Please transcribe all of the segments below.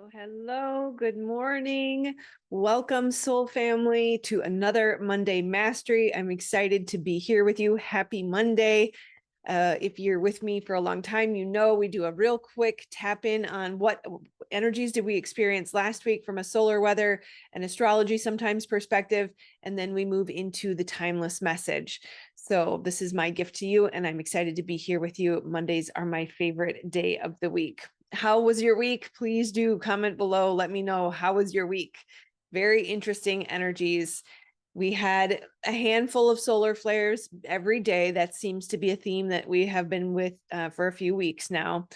Hello, good morning. Welcome, Soul Family, to another Monday Mastery. I'm excited to be here with you. Happy Monday. If you're with me for a long time, you know we do a real quick tap in on what energies did we experience last week from a solar weather and astrology sometimes perspective, and then we move into the timeless message. So this is my gift to you, and I'm excited to be here with you. Mondays are my favorite day of the week. How was your week? Please do comment below. Let me know, how was your week? Very interesting energies. We had a handful of solar flares every day. That seems to be a theme that we have been with for a few weeks now.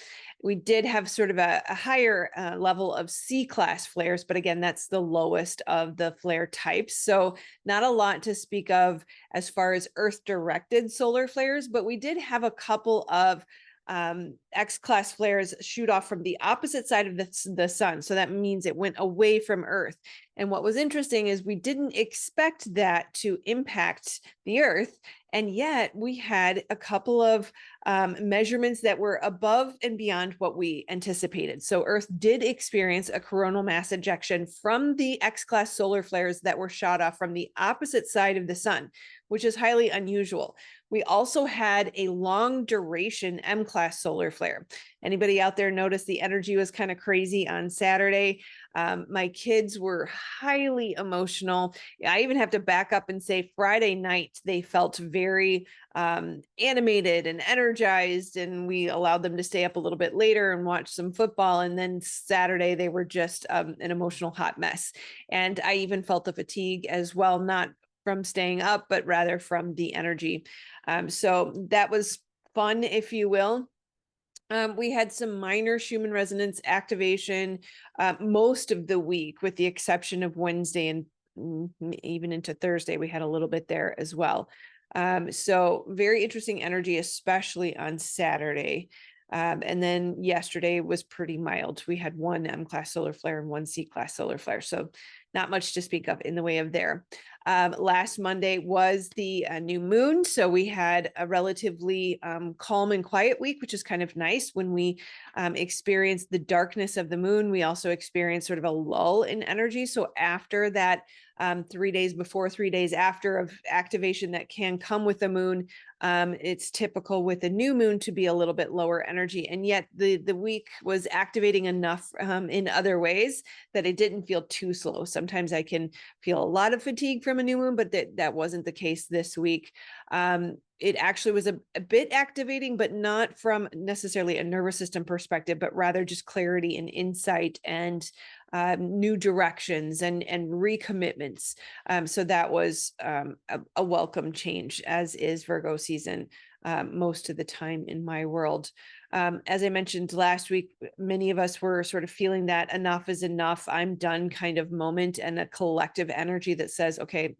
We did have sort of a higher level of C-class flares, but again, that's the lowest of the flare types. So not a lot to speak of as far as Earth-directed solar flares, but we did have a couple of X-class flares shoot off from the opposite side of the sun. So that means it went away from Earth. And what was interesting is we didn't expect that to impact the Earth. And yet we had a couple of measurements that were above and beyond what we anticipated. So Earth did experience a coronal mass ejection from the X-class solar flares that were shot off from the opposite side of the sun, which is highly unusual. We also had a long duration M-class solar flare. Anybody out there notice the energy was kind of crazy on Saturday? My kids were highly emotional. I even have to back up and say Friday night, they felt very animated and energized, and we allowed them to stay up a little bit later and watch some football. And then Saturday, they were just an emotional hot mess. And I even felt the fatigue as well, not from staying up, but rather from the energy. So that was fun, if you will. We had some minor Schumann resonance activation most of the week, with the exception of Wednesday and even into Thursday. We had a little bit there as well. So very interesting energy, especially on Saturday. And then yesterday was pretty mild. We had one M-class solar flare and one C-class solar flare. So not much to speak of in the way of there. Last Monday was the new moon. So we had a relatively calm and quiet week, which is kind of nice. When we experienced the darkness of the moon, we also experienced sort of a lull in energy. So after that, 3 days before, 3 days after of activation that can come with the moon, it's typical with the new moon to be a little bit lower energy. And yet the week was activating enough in other ways that it didn't feel too slow. Sometimes I can feel a lot of fatigue from a new moon, but that wasn't the case this week. It actually was a bit activating, but not from necessarily a nervous system perspective, but rather just clarity and insight and new directions and recommitments. So that was a welcome change, as is Virgo season most of the time in my world. As I mentioned last week, many of us were sort of feeling that enough is enough, I'm done kind of moment, and a collective energy that says, okay,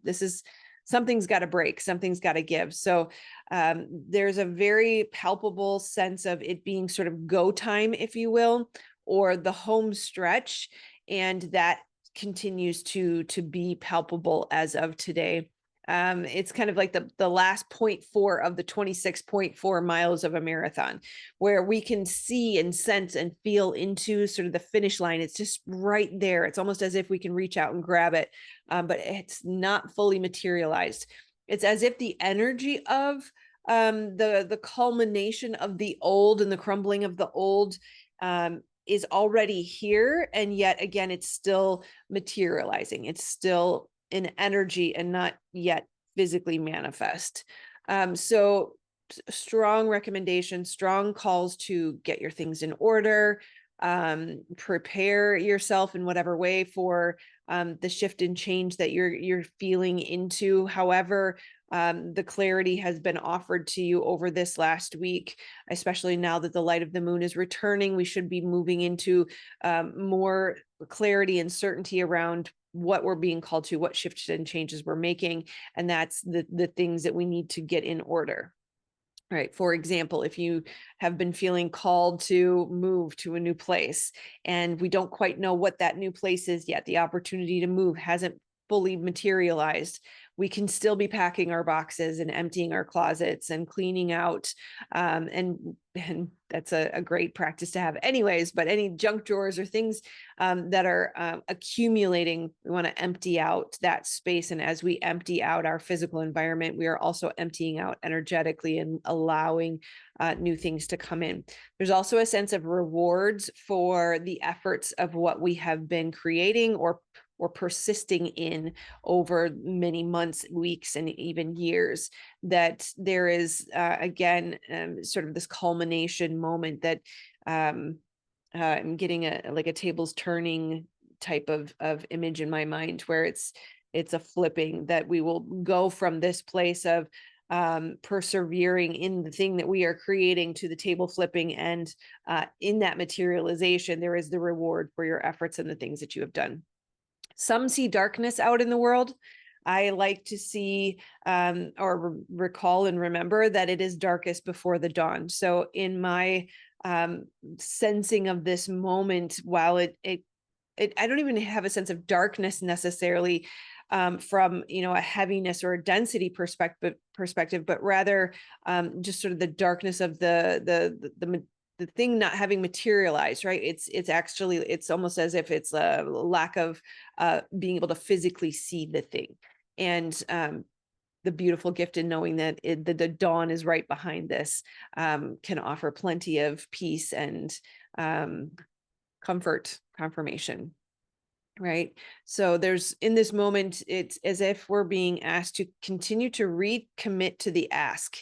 something's got to break, something's got to give. So there's a very palpable sense of it being sort of go time, if you will, or the home stretch. And that continues to be palpable as of today. It's kind of like the last 0.4 of the 26.4 miles of a marathon, where we can see and sense and feel into sort of the finish line. It's just right there. It's almost as if we can reach out and grab it, but it's not fully materialized. It's as if the energy of the culmination of the old and the crumbling of the old is already here, and yet again it's still materializing. It's still in energy and not yet physically manifest. So strong recommendation, strong calls to get your things in order, prepare yourself in whatever way for the shift and change that you're feeling into. However, the clarity has been offered to you over this last week, especially now that the light of the moon is returning. We should be moving into more clarity and certainty around what we're being called to, what shifts and changes we're making. And that's the things that we need to get in order. All right. For example, if you have been feeling called to move to a new place and we don't quite know what that new place is yet, the opportunity to move hasn't fully materialized, we can still be packing our boxes and emptying our closets and cleaning out. And that's a great practice to have anyways, but any junk drawers or things that are accumulating, we want to empty out that space. And as we empty out our physical environment, we are also emptying out energetically and allowing new things to come in. There's also a sense of rewards for the efforts of what we have been creating or persisting in over many months, weeks, and even years, that there is, again, sort of this culmination moment that I'm getting like a tables turning type of image in my mind, where it's a flipping, that we will go from this place of persevering in the thing that we are creating to the table flipping. And in that materialization, there is the reward for your efforts and the things that you have done. Some see darkness out in the world. I like to see or recall and remember that it is darkest before the dawn. So in my sensing of this moment, while it I don't even have a sense of darkness necessarily from, a heaviness or a density perspective, but rather just sort of the darkness of the thing not having materialized, right? It's actually, it's almost as if it's a lack of being able to physically see the thing. And the beautiful gift in knowing that the dawn is right behind this can offer plenty of peace and comfort, confirmation. Right. So in this moment, it's as if we're being asked to continue to recommit to the ask.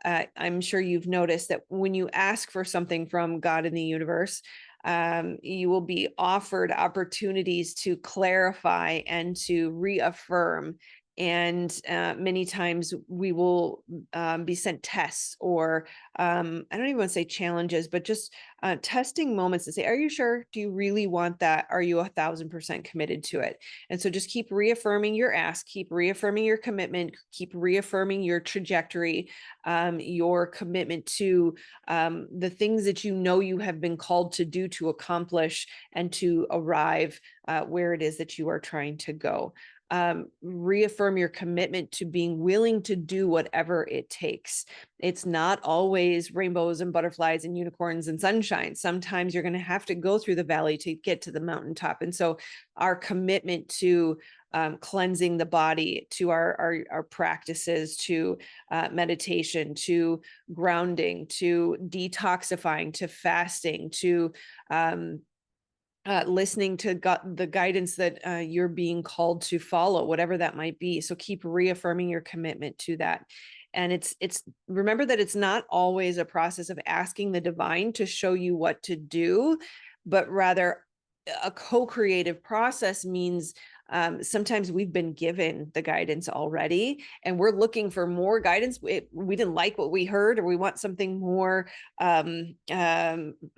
I'm sure you've noticed that when you ask for something from God in the universe, you will be offered opportunities to clarify and to reaffirm. And many times we will be sent tests or I don't even want to say challenges, but just testing moments to say, are you sure? Do you really want that? Are you 1,000% committed to it? And so just keep reaffirming your ask, keep reaffirming your commitment, keep reaffirming your trajectory, your commitment to the things that you have been called to do, to accomplish, and to arrive where it is that you are trying to go. Reaffirm your commitment to being willing to do whatever it takes. It's not always rainbows and butterflies and unicorns and sunshine. Sometimes you're going to have to go through the valley to get to the mountaintop. And so our commitment to cleansing the body, to our practices, to meditation, to grounding, to detoxifying, to fasting, to listening to the guidance that you're being called to follow, whatever that might be. So keep reaffirming your commitment to that. And it's remember that it's not always a process of asking the divine to show you what to do, but rather a co-creative process means sometimes we've been given the guidance already and we're looking for more guidance. We didn't like what we heard, or we want something more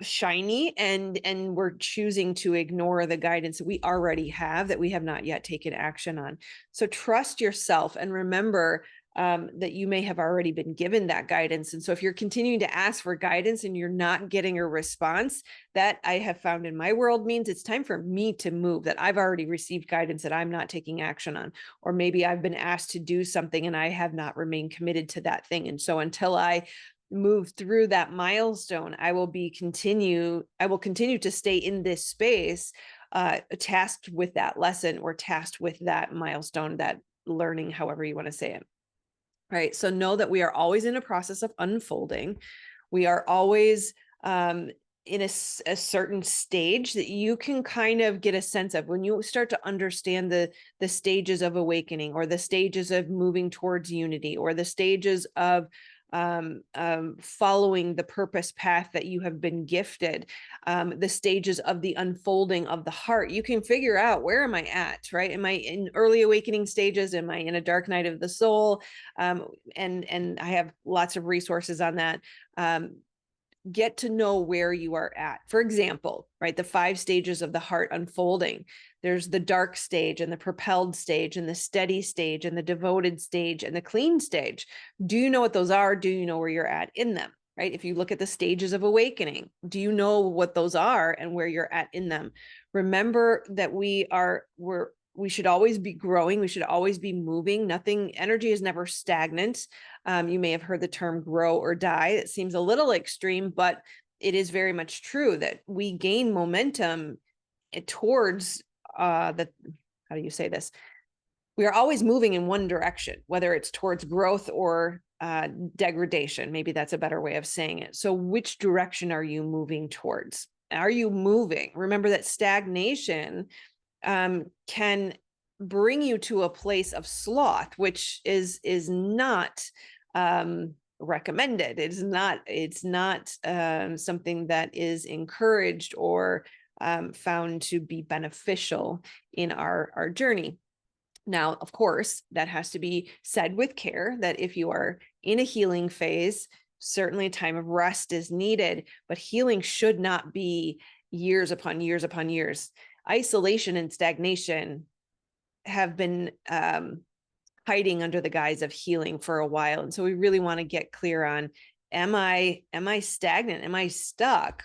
shiny, and we're choosing to ignore the guidance that we already have, that we have not yet taken action on. So trust yourself and remember that you may have already been given that guidance. And so if you're continuing to ask for guidance and you're not getting a response, that I have found in my world means it's time for me to move, that I've already received guidance that I'm not taking action on. Or maybe I've been asked to do something and I have not remained committed to that thing. And so until I move through that milestone, I will continue to stay in this space, tasked with that lesson or tasked with that milestone, that learning, however you want to say it. Right. So know that we are always in a process of unfolding. We are always in a certain stage that you can kind of get a sense of when you start to understand the stages of awakening, or the stages of moving towards unity, or the stages of following the purpose path that you have been gifted, the stages of the unfolding of the heart. You can figure out, where am I at, right? Am I in early awakening stages? Am I in a dark night of the soul? And I have lots of resources on that. Get to know where you are at. For example, right, the 5 stages of the heart unfolding. There's the dark stage, and the propelled stage, and the steady stage, and the devoted stage, and the clean stage. Do you know what those are? Do you know where you're at in them? Right? If you look at the stages of awakening, do you know what those are and where you're at in them? Remember that we're we should always be growing. We should always be moving. Energy is never stagnant. You may have heard the term grow or die. It seems a little extreme, but it is very much true that we gain momentum towards how do you say this? We are always moving in one direction, whether it's towards growth or degradation. Maybe that's a better way of saying it. So which direction are you moving towards? Are you moving? Remember that stagnation can bring you to a place of sloth, which is not recommended. It's not something that is encouraged or found to be beneficial in our journey. Now, of course, that has to be said with care, that if you are in a healing phase, certainly a time of rest is needed, but healing should not be years upon years upon years. Isolation and stagnation have been hiding under the guise of healing for a while. And so we really want to get clear on, am I stagnant? Am I stuck?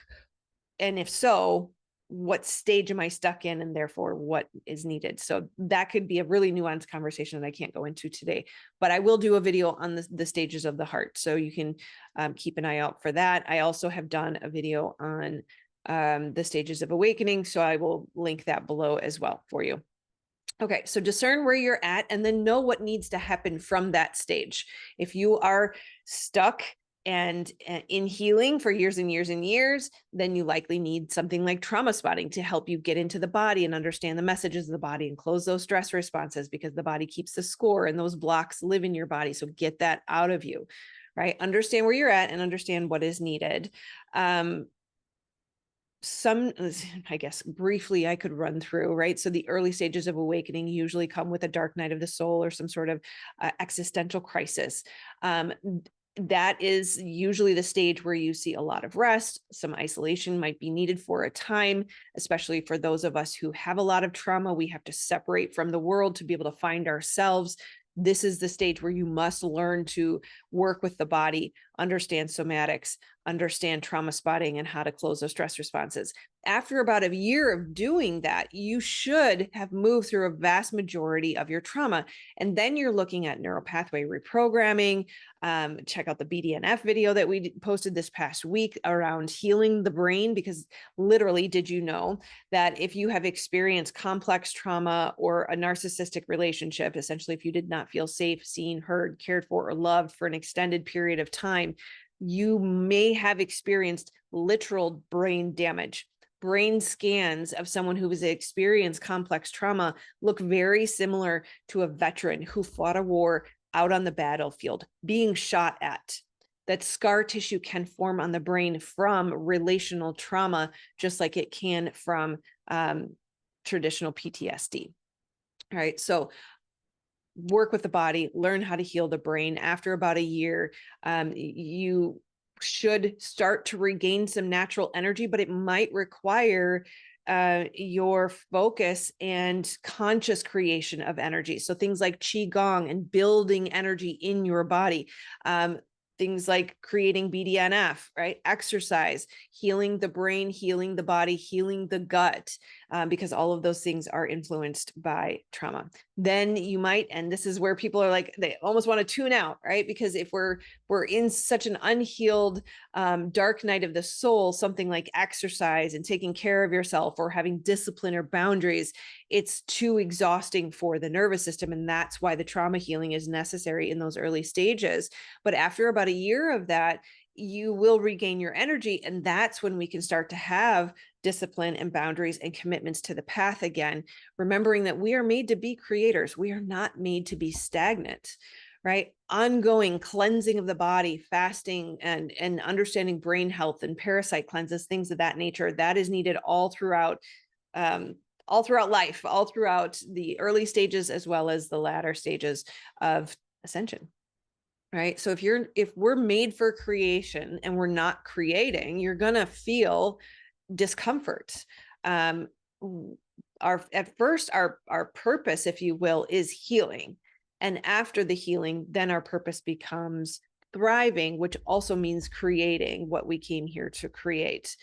And if so, what stage am I stuck in, and therefore what is needed? So that could be a really nuanced conversation that I can't go into today, but I will do a video on the stages of the heart. So you can keep an eye out for that. I also have done a video on the stages of awakening. So I will link that below as well for you. Okay, so discern where you're at and then know what needs to happen from that stage. If you are stuck and in healing for years and years and years, then you likely need something like trauma spotting to help you get into the body and understand the messages of the body and close those stress responses, because the body keeps the score and those blocks live in your body. So get that out of you, right? Understand where you're at and understand what is needed. I guess briefly I could run through, right? So the early stages of awakening usually come with a dark night of the soul or some sort of existential crisis. That is usually the stage where you see a lot of rest. Some isolation might be needed for a time, especially for those of us who have a lot of trauma. We have to separate from the world to be able to find ourselves. This is the stage where you must learn to work with the body, understand somatics, understand trauma spotting, and how to close those stress responses. After about a year of doing that, you should have moved through a vast majority of your trauma. And then you're looking at neuropathway reprogramming. Check out the BDNF video that we posted this past week around healing the brain, because literally, did you know that if you have experienced complex trauma or a narcissistic relationship, essentially if you did not feel safe, seen, heard, cared for, or loved for an extended period of time, you may have experienced literal brain damage. Brain scans of someone who has experienced complex trauma look very similar to a veteran who fought a war out on the battlefield, being shot at. That scar tissue can form on the brain from relational trauma, just like it can from traditional PTSD. All right, so work with the body, learn how to heal the brain. After about a year, you should start to regain some natural energy, but it might require your focus and conscious creation of energy. So things like Qigong and building energy in your body. Things like creating BDNF, right? Exercise, healing the brain, healing the body, healing the gut, because all of those things are influenced by trauma. Then you might, and this is where people are like, they almost want to tune out, right? Because if we're in such an unhealed dark night of the soul, something like exercise and taking care of yourself or having discipline or boundaries, it's too exhausting for the nervous system. And that's why the trauma healing is necessary in those early stages. But after about a year of that, you will regain your energy. And that's when we can start to have discipline and boundaries and commitments to the path again, remembering that we are made to be creators. We are not made to be stagnant, right? Ongoing cleansing of the body, fasting, and understanding brain health and parasite cleanses, things of that nature, that is needed all throughout life, all throughout the early stages as well as the latter stages of ascension. Right. So if we're made for creation and we're not creating, you're going to feel discomfort. At first, our purpose, if you will, is healing. And after the healing, then our purpose becomes thriving, which also means creating what we came here to create.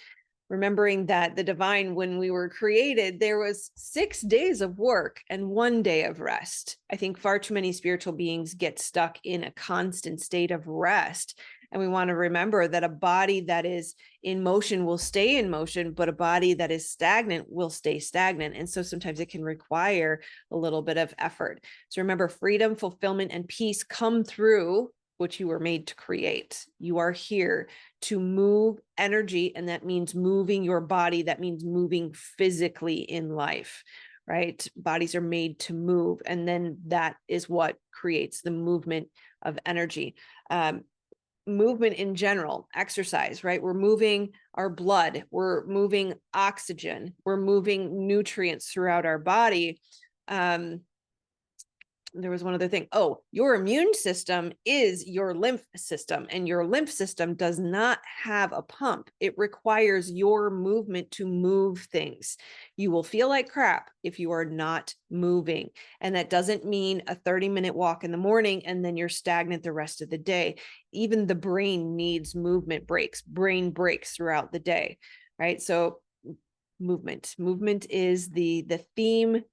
remembering that the divine, when we were created, there was 6 days of work and 1 day of rest. I think far too many spiritual beings get stuck in a constant state of rest. And we want to remember that a body that is in motion will stay in motion, but a body that is stagnant will stay stagnant. And so sometimes it can require a little bit of effort. So remember, freedom, fulfillment, and peace come through what you were made to create. You are here to move energy, and that means moving your body. That means moving physically in life, right? Bodies are made to move, and then that is what creates the movement of energy. Movement in general, exercise, right? We're moving our blood, we're moving oxygen, we're moving nutrients throughout our body. There was one other thing. Oh, your immune system is your lymph system, and your lymph system does not have a pump. It requires your movement to move things. You will feel like crap if you are not moving. And that doesn't mean a 30-minute walk in the morning and then you're stagnant the rest of the day. Even the brain needs movement breaks, brain breaks throughout the day, right? So movement is the theme.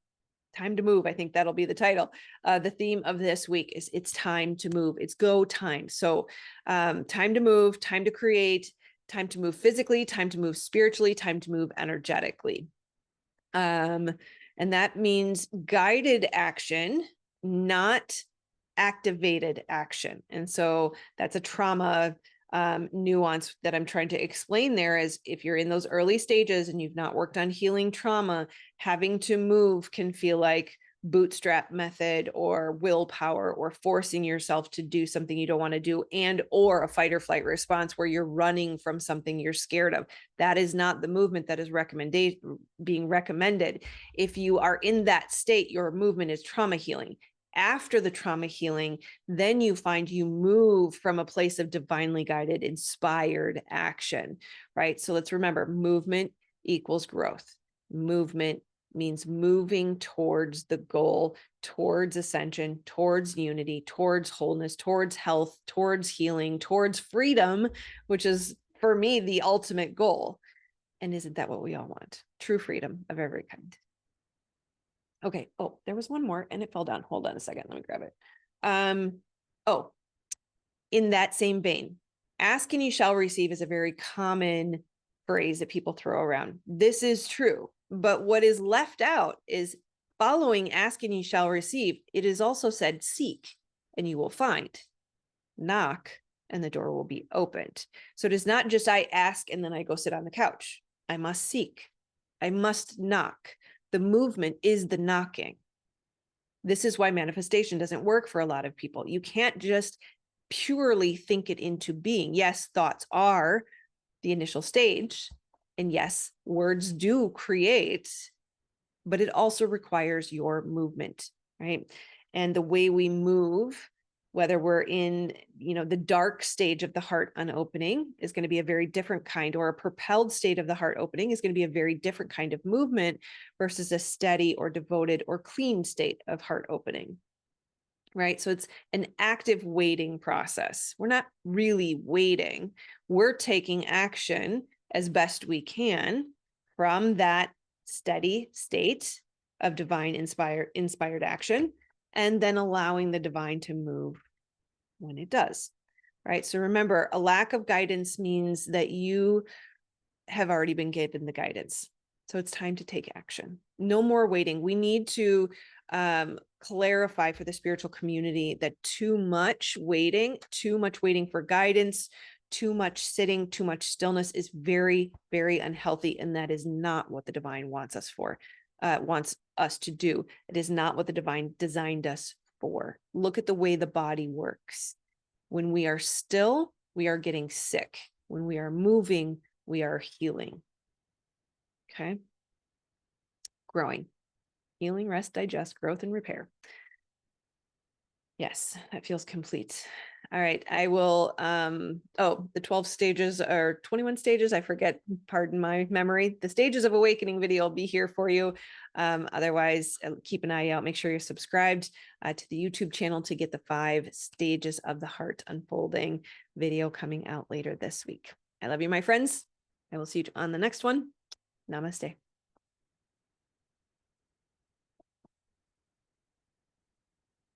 Time to move. I think that'll be the title. The theme of this week is it's time to move. It's go time. So time to move, time to create, time to move physically, time to move spiritually, time to move energetically. And that means guided action, not activated action. And so that's a trauma nuance that I'm trying to explain there. Is if you're in those early stages and you've not worked on healing trauma, having to move can feel like bootstrap method or willpower or forcing yourself to do something you don't want to do, and or a fight or flight response where you're running from something you're scared of. That is not the movement that is being recommended. If you are in that state, your movement is trauma healing. After the trauma healing, then you find you move from a place of divinely guided, inspired action, right? So let's remember, movement equals growth. Movement means moving towards the goal, towards ascension, towards unity, towards wholeness, towards health, towards healing, towards freedom, which is for me the ultimate goal. And isn't that what we all want? True freedom of every kind. Okay. Oh, there was one more and it fell down. Hold on a second. Let me grab it. Oh, in that same vein, ask and you shall receive is a very common phrase that people throw around. This is true, but what is left out is following ask and you shall receive. It is also said seek and you will find, knock and the door will be opened. So it is not just I ask and then I go sit on the couch. I must seek. I must knock. The movement is the knocking. This is why manifestation doesn't work for a lot of people. You can't just purely think it into being. Yes, thoughts are the initial stage. And yes, words do create, but it also requires your movement, right? And the way we move, whether we're in, the dark stage of the heart unopening is going to be a very different kind, or a propelled state of the heart opening is going to be a very different kind of movement versus a steady or devoted or clean state of heart opening, right? So it's an active waiting process. We're not really waiting. We're taking action as best we can from that steady state of divine inspired action, and then allowing the divine to move when it does, right? So remember, a lack of guidance means that you have already been given the guidance. So it's time to take action. No more waiting. We need to clarify for the spiritual community that too much waiting for guidance, too much sitting, too much stillness is very, very unhealthy. And that is not what the divine wants us to do. It is not what the divine designed us for. Look at the way the body works. When we are still, we are getting sick. When we are moving, we are healing. Okay. Growing, healing, rest, digest, growth, and repair. Yes, that feels complete. All right. I will, the 12 stages or 21 stages. I forget, pardon my memory. The stages of awakening video will be here for you. Otherwise, keep an eye out. Make sure you're subscribed to the YouTube channel to get the 5 stages of the heart unfolding video coming out later this week. I love you, my friends. I will see you on the next one. Namaste.